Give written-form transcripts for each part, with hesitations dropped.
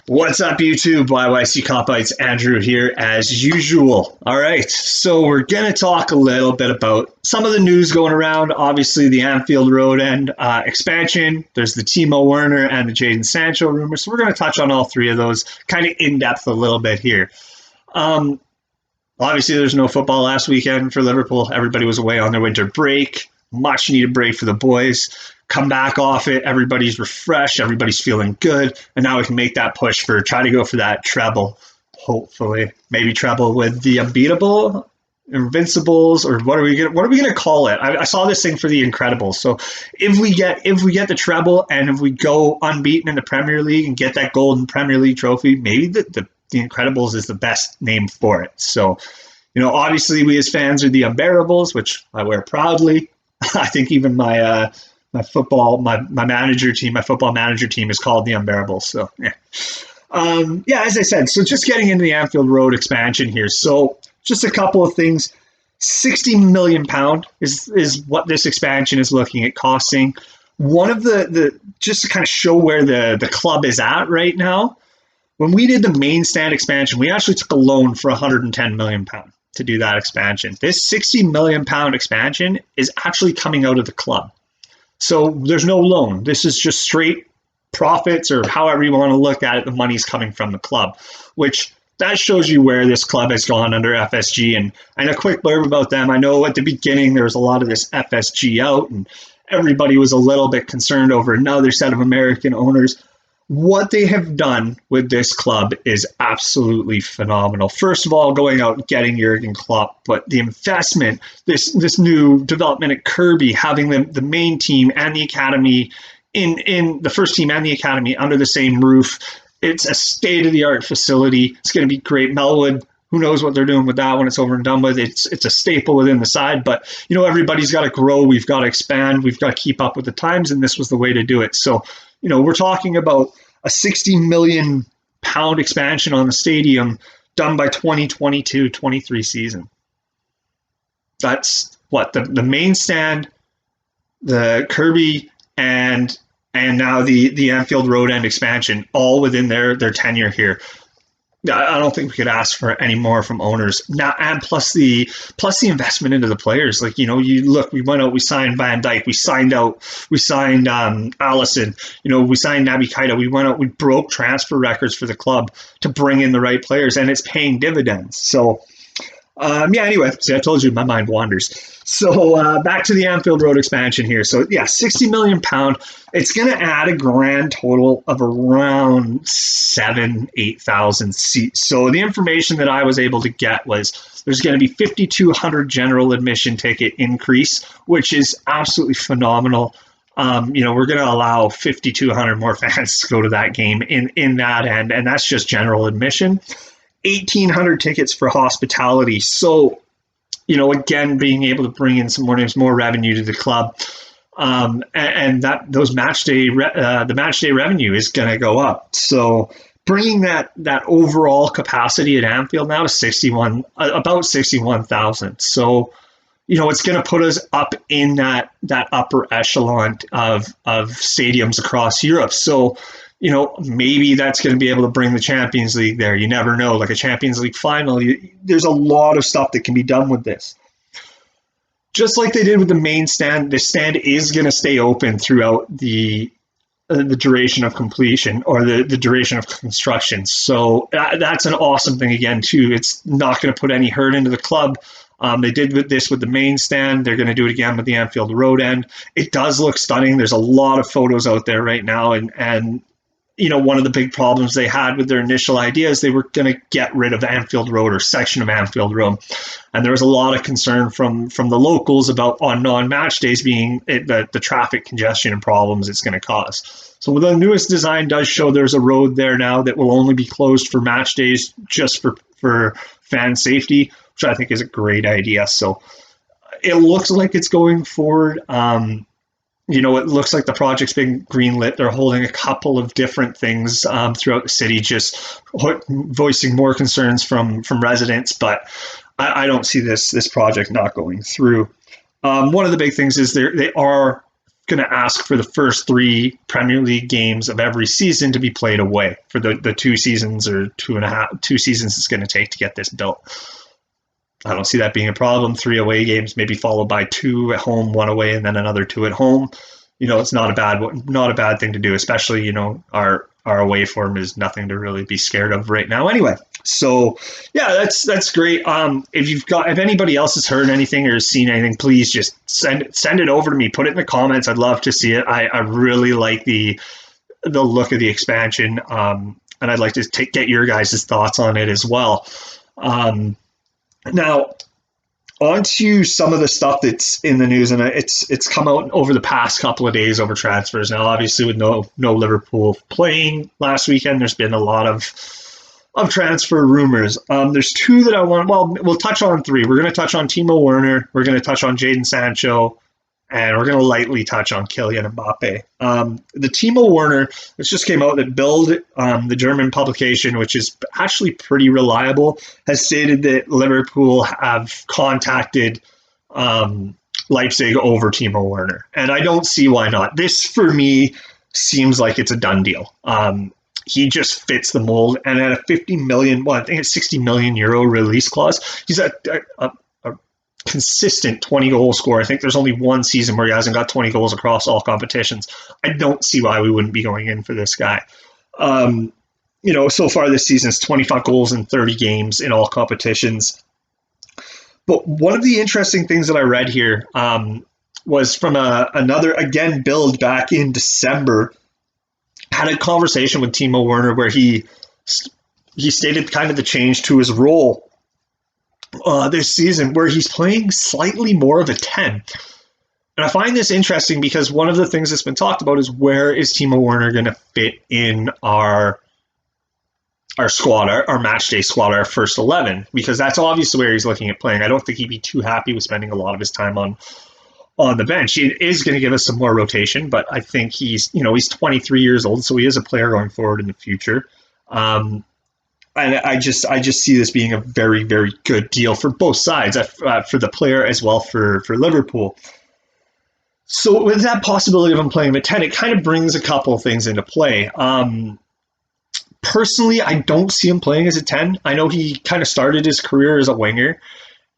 What's up, YouTube? YYC Copites, Andrew here as usual. All right, so we're going to talk a little bit about some of the news going around. Obviously, the Anfield Road end expansion. There's the Timo Werner and the Jadon Sancho rumors. So we're going to touch on all three of those kind of in depth a little bit here. Obviously, there's no football last weekend for Liverpool. Everybody was away on their winter break. Much needed break for the boys. Come back off it. Everybody's refreshed. Everybody's feeling good. And now we can make that push for try to go for that treble. Hopefully, maybe treble with the unbeatable, invincibles, or what are we gonna call it? I saw this thing for the Incredibles. So if we get the treble and if we go unbeaten in the Premier League and get that golden Premier League trophy, maybe the Incredibles is the best name for it. So, obviously we as fans are the Unbearables, which I wear proudly. I think even my football manager team is called the Unbearables. So yeah. As I said, so just getting into the Anfield Road expansion here. So just a couple of things. £60 million is what this expansion is looking at costing. One of the just to kind of show where the club is at right now. When we did the main stand expansion, we actually took a loan for £110 million to do that expansion. This £60 million expansion is actually coming out of the club. So there's no loan. This is just straight profits, or however you want to look at it, the money's coming from the club, which that shows you where this club has gone under FSG. And a quick blurb about them. I know at the beginning there was a lot of this FSG out and everybody was a little bit concerned over another set of American owners. What they have done with this club is absolutely phenomenal. First of all, going out and getting Jurgen Klopp, but the investment, this new development at Kirby, having the main team and the academy in the first team and the academy under the same roof. It's a state-of-the-art facility. It's going to be great. Melwood, who knows what they're doing with that when it's over and done with. It's a staple within the side, but everybody's got to grow. We've got to expand. We've got to keep up with the times, and this was the way to do it. So, we're talking about a £60 million expansion on the stadium done by 2022-23 season. That's what the main stand, the Kirby, and now the Anfield Road end expansion, all within their tenure here. I don't think we could ask for any more from owners now, and plus the investment into the players. Like, you look, we went out, we signed Van Dijk, we signed Allison, we signed Naby Keita. We went out, we broke transfer records for the club to bring in the right players, and it's paying dividends. So anyway, see, I told you my mind wanders. So back to the Anfield Road expansion here. So yeah, £60 million. It's going to add a grand total of around 8,000 seats. So the information that I was able to get was there's going to be 5,200 general admission ticket increase, which is absolutely phenomenal. We're going to allow 5,200 more fans to go to that game in that end, and that's just general admission. 1,800 tickets for hospitality. So, again, being able to bring in some more revenue to the club, and that those the match day revenue is going to go up. So, bringing that overall capacity at Anfield now to about 61,000. So, it's going to put us up in that upper echelon of stadiums across Europe. So, maybe that's going to be able to bring the Champions League there. You never know. Like a Champions League final, there's a lot of stuff that can be done with this. Just like they did with the main stand, the stand is going to stay open throughout the duration of completion, or the duration of construction. So that's an awesome thing again, too. It's not going to put any hurt into the club. They did this with the main stand. They're going to do it again with the Anfield Road end. It does look stunning. There's a lot of photos out there right now, and one of the big problems they had with their initial idea is they were going to get rid of Anfield Road or section of Anfield Road. And there was a lot of concern from the locals about on non-match days being the traffic congestion and problems it's going to cause. So the newest design does show there's a road there now that will only be closed for match days just for fan safety, which I think is a great idea. So it looks like it's going forward. It looks like the project's been greenlit. They're holding a couple of different things throughout the city, just voicing more concerns from residents. But I don't see this project not going through. One of the big things is they are going to ask for the first 3 Premier League games of every season to be played away for the 2 seasons or 2 seasons it's going to take to get this built. I don't see that being a problem. 3 away games, maybe followed by 2 at home, 1 away, and then another 2 at home. It's not a bad thing to do, especially, our away form is nothing to really be scared of right now anyway. So yeah, that's great. If anybody else has heard anything or seen anything, please just send it over to me. Put it in the comments. I'd love to see it. I really like the look of the expansion, and I'd like to get your guys' thoughts on it as well. Now, on to some of the stuff that's in the news, and it's come out over the past couple of days over transfers. Now, obviously, with no Liverpool playing last weekend, there's been a lot of transfer rumors. There's 2 that I want. Well, we'll touch on 3. We're going to touch on Timo Werner. We're going to touch on Jadon Sancho. And we're going to lightly touch on Kylian Mbappe. The Timo Werner, this just came out that Bild, the German publication, which is actually pretty reliable, has stated that Liverpool have contacted Leipzig over Timo Werner. And I don't see why not. This, for me, seems like it's a done deal. He just fits the mold. And at a 50 million, well, I think it's 60 million euro release clause, he's a consistent 20 goal scorer. I think there's only 1 season where he hasn't got 20 goals across all competitions. I don't see why we wouldn't be going in for this guy. So far this season it's 25 goals in 30 games in all competitions. But one of the interesting things that I read here was from another, again, Bild back in December, had a conversation with Timo Werner where he stated kind of the change to his role this season, where he's playing slightly more of a 10. And I find this interesting because one of the things that's been talked about is, where is Timo Werner going to fit in our squad, our match day squad, our first 11? Because that's obviously where he's looking at playing. I don't think he'd be too happy with spending a lot of his time on the bench. It is going to give us some more rotation, but I think he's 23 years old, so he is a player going forward in the future. And I just see this being a very, very good deal for both sides, for the player as well for Liverpool. So with that possibility of him playing at 10, it kind of brings a couple of things into play. Personally, I don't see him playing as a 10. I know he kind of started his career as a winger.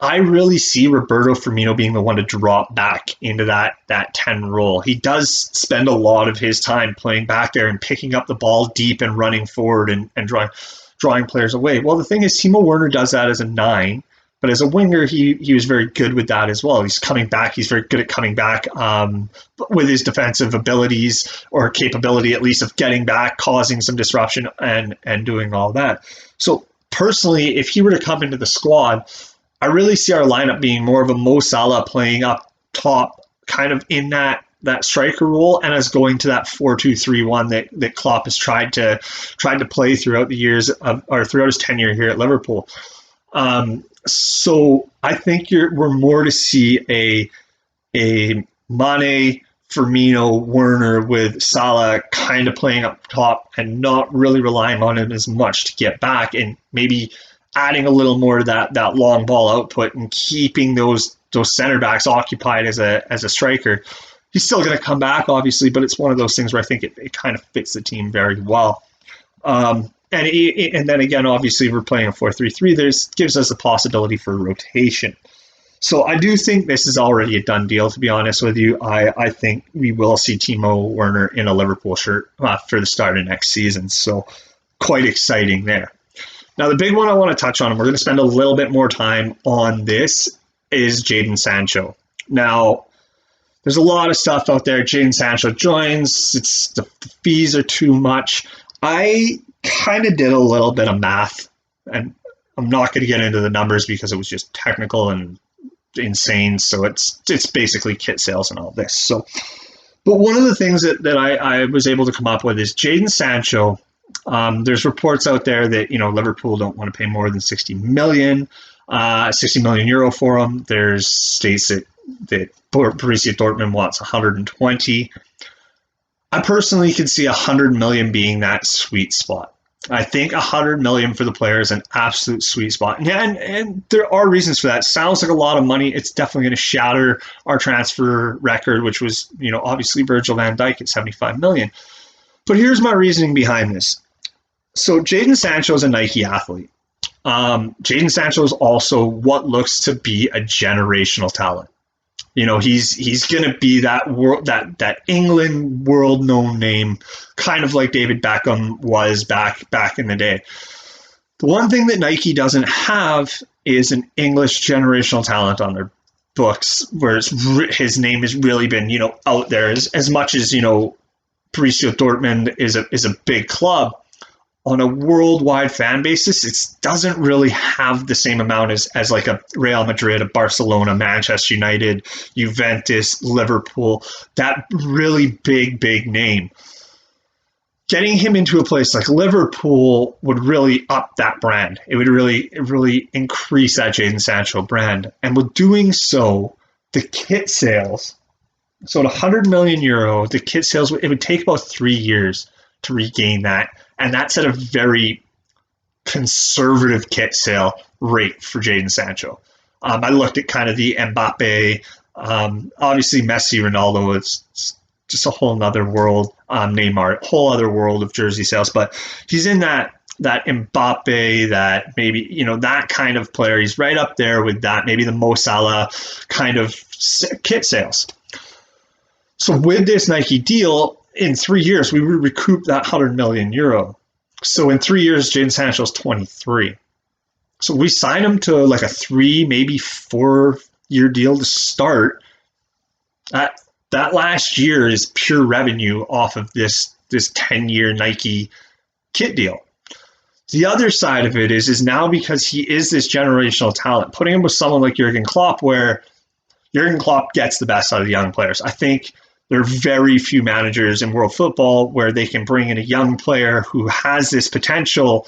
I really see Roberto Firmino being the one to drop back into that 10 role. He does spend a lot of his time playing back there and picking up the ball deep and running forward and drawing players away. Well, the thing is, Timo Werner does that as a 9, but as a winger, he was very good with that as well. He's coming back. He's very good at coming back with his defensive abilities, or capability at least, of getting back, causing some disruption and doing all that. So personally, if he were to come into the squad, I really see our lineup being more of a Mo Salah playing up top, kind of in that striker role, and as going to that 4-2-3-1 that Klopp has tried to play throughout the years or throughout his tenure here at Liverpool. So I think we're more to see a Mane, Firmino, Werner with Salah kind of playing up top and not really relying on him as much to get back, and maybe adding a little more to that long ball output and keeping those center backs occupied as a striker. He's still going to come back, obviously, but it's one of those things where I think it kind of fits the team very well. And then again, obviously, we're playing a 4-3-3. This gives us a possibility for rotation. So I do think this is already a done deal, to be honest with you. I think we will see Timo Werner in a Liverpool shirt for the start of next season. So quite exciting there. Now, the big one I want to touch on, and we're going to spend a little bit more time on this, is Jadon Sancho. Now, there's a lot of stuff out there. Jadon Sancho joins. The fees are too much. I kind of did a little bit of math, and I'm not going to get into the numbers because it was just technical and insane. So it's basically kit sales and all this. So, but one of the things that I was able to come up with is Jadon Sancho. There's reports out there that Liverpool don't want to pay more than 60 million euro for him. There's states that Borussia Dortmund wants 120. I personally could see 100 million being that sweet spot. I think 100 million for the player is an absolute sweet spot. And there are reasons for that. Sounds like a lot of money. It's definitely going to shatter our transfer record, which was, obviously Virgil van Dijk at 75 million. But here's my reasoning behind this. So Jadon Sancho is a Nike athlete. Jadon Sancho is also what looks to be a generational talent. He's going to be that England world known name, kind of like David Beckham was back in the day. The one thing that Nike doesn't have is an English generational talent on their books, where his name has really been out there as much as Borussia Dortmund is a big club. On a worldwide fan basis, it doesn't really have the same amount as like a Real Madrid, a Barcelona, Manchester United, Juventus, Liverpool, that really big name. Getting him into a place like Liverpool would really up that brand. It would really increase that Jadon Sancho brand. And with doing so, the kit sales, so at 100 million euro, the kit sales, it would take about 3 years to regain that. And that's at a very conservative kit sale rate for Jadon Sancho. I looked at kind of the Mbappe, obviously Messi, Ronaldo, it's just a whole other world, Neymar, whole other world of jersey sales. But he's in that Mbappe, that maybe, that kind of player. He's right up there with that, maybe the Mo Salah kind of kit sales. So with this Nike deal, in 3 years, we would recoup that 100 million euro. So in 3 years, Jadon Sancho's 23. So we sign him to like a 3, maybe 4 year deal to start. That last year is pure revenue off of this 10-year Nike kit deal. The other side of it is now, because he is this generational talent, putting him with someone like Jurgen Klopp, where Jurgen Klopp gets the best out of the young players. I think there are very few managers in world football where they can bring in a young player who has this potential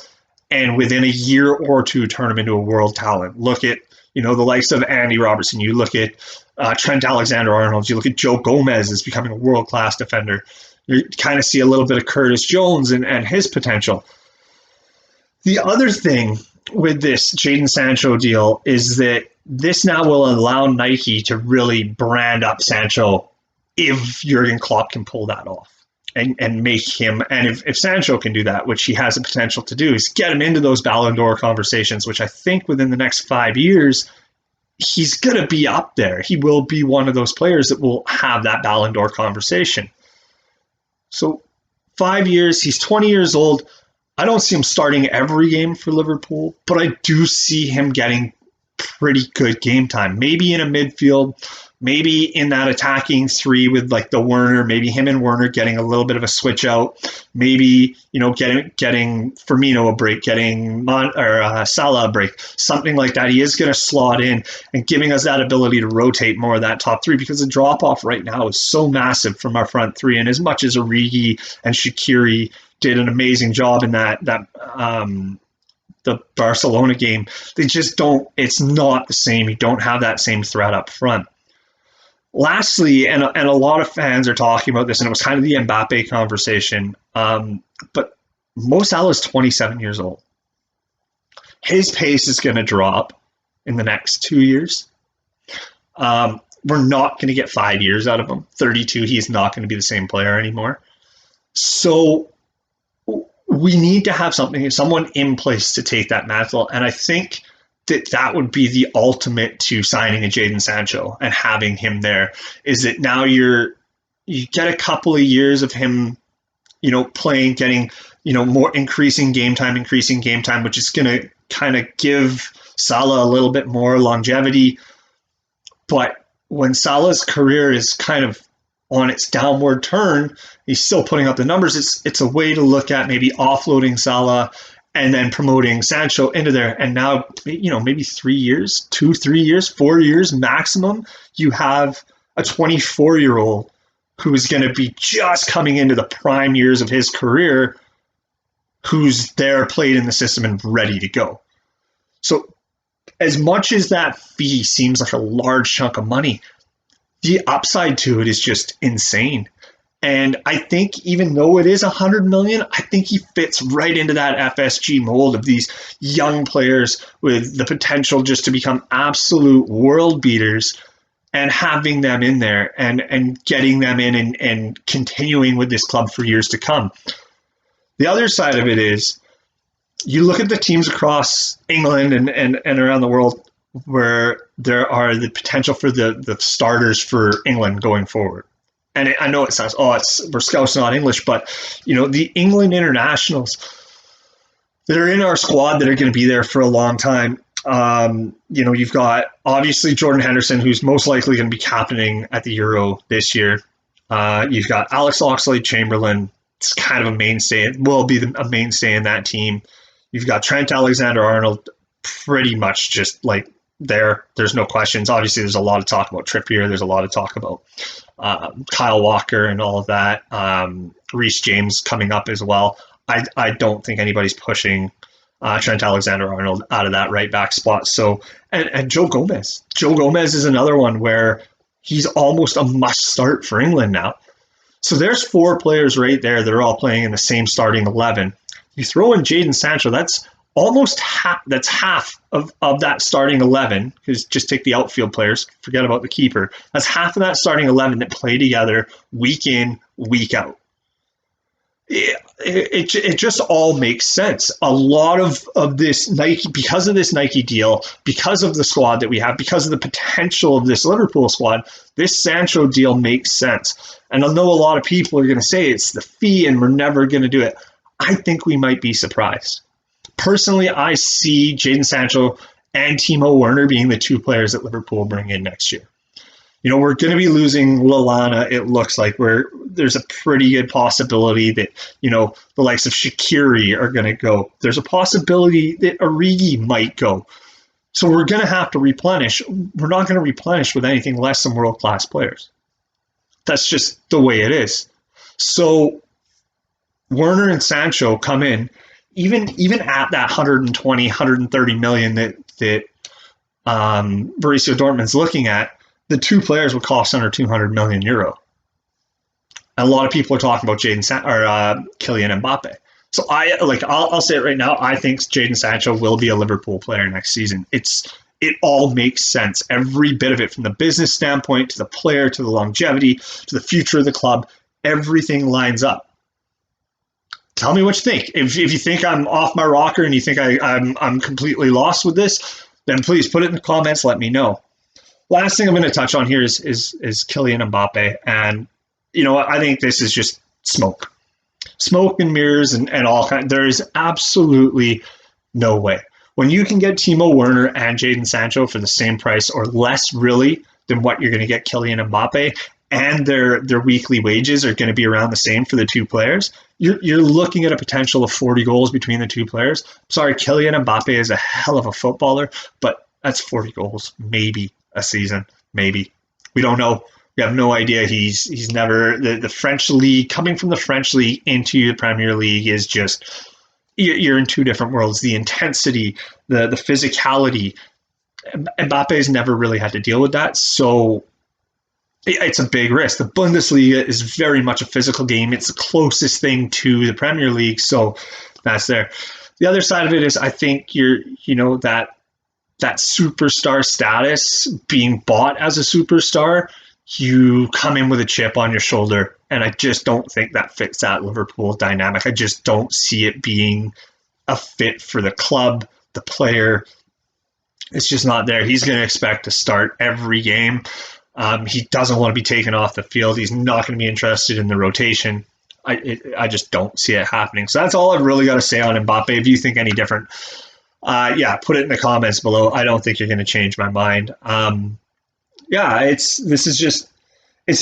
and within a year or two turn him into a world talent. Look at, the likes of Andy Robertson. You look at Trent Alexander-Arnold. You look at Joe Gomez as becoming a world-class defender. You kind of see a little bit of Curtis Jones and his potential. The other thing with this Jadon Sancho deal is that this now will allow Nike to really brand up Sancho if Jurgen Klopp can pull that off and make him, and if Sancho can do that, which he has the potential to do, is get him into those Ballon d'Or conversations, which I think within the next 5 years, he's going to be up there. He will be one of those players that will have that Ballon d'Or conversation. So 5 years, he's 20 years old. I don't see him starting every game for Liverpool, but I do see him getting pretty good game time. Maybe in a midfield, maybe in that attacking 3 with like the Werner, maybe him and Werner getting a little bit of a switch out, maybe, getting Firmino a break, getting Salah a break, something like that. He is going to slot in and giving us that ability to rotate more of that top 3, because the drop off right now is so massive from our front 3. And as much as Origi and Shaqiri did an amazing job in the Barcelona game, they just don't, it's not the same. You don't have that same threat up front. Lastly, and a lot of fans are talking about this, and it was kind of the Mbappe conversation, but Mo Salah is 27 years old. His pace is going to drop in the next 2 years. We're not going to get 5 years out of him. 32, he's not going to be the same player anymore. So we need to have someone in place to take that mantle, and I think that would be the ultimate to signing a Jadon Sancho and having him there, is that now you get a couple of years of him, playing, getting, more increasing game time, which is going to kind of give Salah a little bit more longevity. But when Salah's career is kind of on its downward turn, he's still putting up the numbers. It's a way to look at maybe offloading Salah and then promoting Sancho into there. And now, maybe 3 years, 2-3 years, 4 years maximum, you have a 24-year-old who is going to be just coming into the prime years of his career, who's there, played in the system, and ready to go. So as much as that fee seems like a large chunk of money, the upside to it is just insane. And I think even though it is 100 million, I think he fits right into that FSG mold of these young players with the potential just to become absolute world beaters, and having them in there and getting them in and continuing with this club for years to come. The other side of it is you look at the teams across England and around the world where there are the potential for the starters for England going forward. And I know it sounds, we're Scouse, not English, but the England internationals that are in our squad that are going to be there for a long time. You've got obviously Jordan Henderson, who's most likely going to be captaining at the Euro this year. You've got Alex Oxlade-Chamberlain. It's kind of a mainstay. It will be a mainstay in that team. You've got Trent Alexander-Arnold, pretty much just like there. There's no questions. Obviously, there's a lot of talk about Trippier. There's a lot of talk about Kyle Walker and all of that. Reece James coming up as well. I don't think anybody's pushing Trent Alexander-Arnold out of that right back spot. So, and Joe Gomez. Joe Gomez is another one where he's almost a must start for England now. So there's 4 players right there that are all playing in the same starting 11. You throw in Jadon Sancho, that's almost half. That's half of that starting 11. Because just take the outfield players, forget about the keeper. That's half of that starting 11 that play together week in, week out. It just all makes sense. A lot of this Nike, because of this Nike deal, because of the squad that we have, because of the potential of this Liverpool squad, this Sancho deal makes sense. And I know a lot of people are going to say it's the fee and we're never going to do it. I think we might be surprised. Personally, I see Jadon Sancho and Timo Werner being the 2 players that Liverpool bring in next year. We're going to be losing Lallana. It looks like there's a pretty good possibility that, the likes of Shaqiri are going to go. There's a possibility that Origi might go. So we're going to have to replenish. We're not going to replenish with anything less than world-class players. That's just the way it is. So Werner and Sancho come in, even at that 120, 130 million that Borussia Dortmund's looking at, the 2 players would cost under 200 million euro. And a lot of people are talking about Kylian Mbappe. So I'll say it right now. I think Jadon Sancho will be a Liverpool player next season. It all makes sense. Every bit of it, from the business standpoint to the player to the longevity to the future of the club, everything lines up. Tell me what you think. If you think I'm off my rocker and you think I'm completely lost with this, then please put it in the comments. Let me know. Last thing I'm going to touch on here is Kylian Mbappe. And, I think this is just smoke and mirrors and all kinds. There is absolutely no way. When you can get Timo Werner and Jadon Sancho for the same price or less really than what you're going to get Kylian Mbappe, and their weekly wages are going to be around the same for the 2 players, you're looking at a potential of 40 goals between the 2 players. Sorry, Kylian Mbappe is a hell of a footballer, but that's 40 goals, maybe a season, maybe. We don't know. We have no idea. He's never the French league, coming from the French league into the Premier League is just, you're in 2 different worlds. The intensity, the physicality. Mbappe's never really had to deal with that, so it's a big risk. The Bundesliga is very much a physical game. It's the closest thing to the Premier League, so that's there. The other side of it is I think that superstar status, being bought as a superstar, you come in with a chip on your shoulder, and I just don't think that fits that Liverpool dynamic. I just don't see it being a fit for the club, the player. It's just not there. He's going to expect to start every game. He doesn't want to be taken off the field. He's not going to be interested in the rotation. I just don't see it happening. So that's all I've really got to say on Mbappe. If you think any different, put it in the comments below. I don't think you're going to change my mind. It's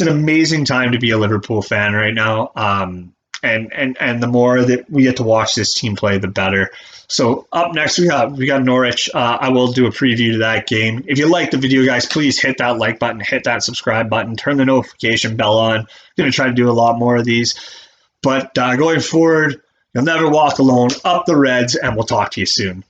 an amazing time to be a Liverpool fan right now. And the more that we get to watch this team play, the better. So up next, we got Norwich. I will do a preview to that game. If you like the video, guys, please hit that like button, hit that subscribe button, turn the notification bell on. I'm going to try to do a lot more of these. But going forward, you'll never walk alone. Up the Reds, and we'll talk to you soon.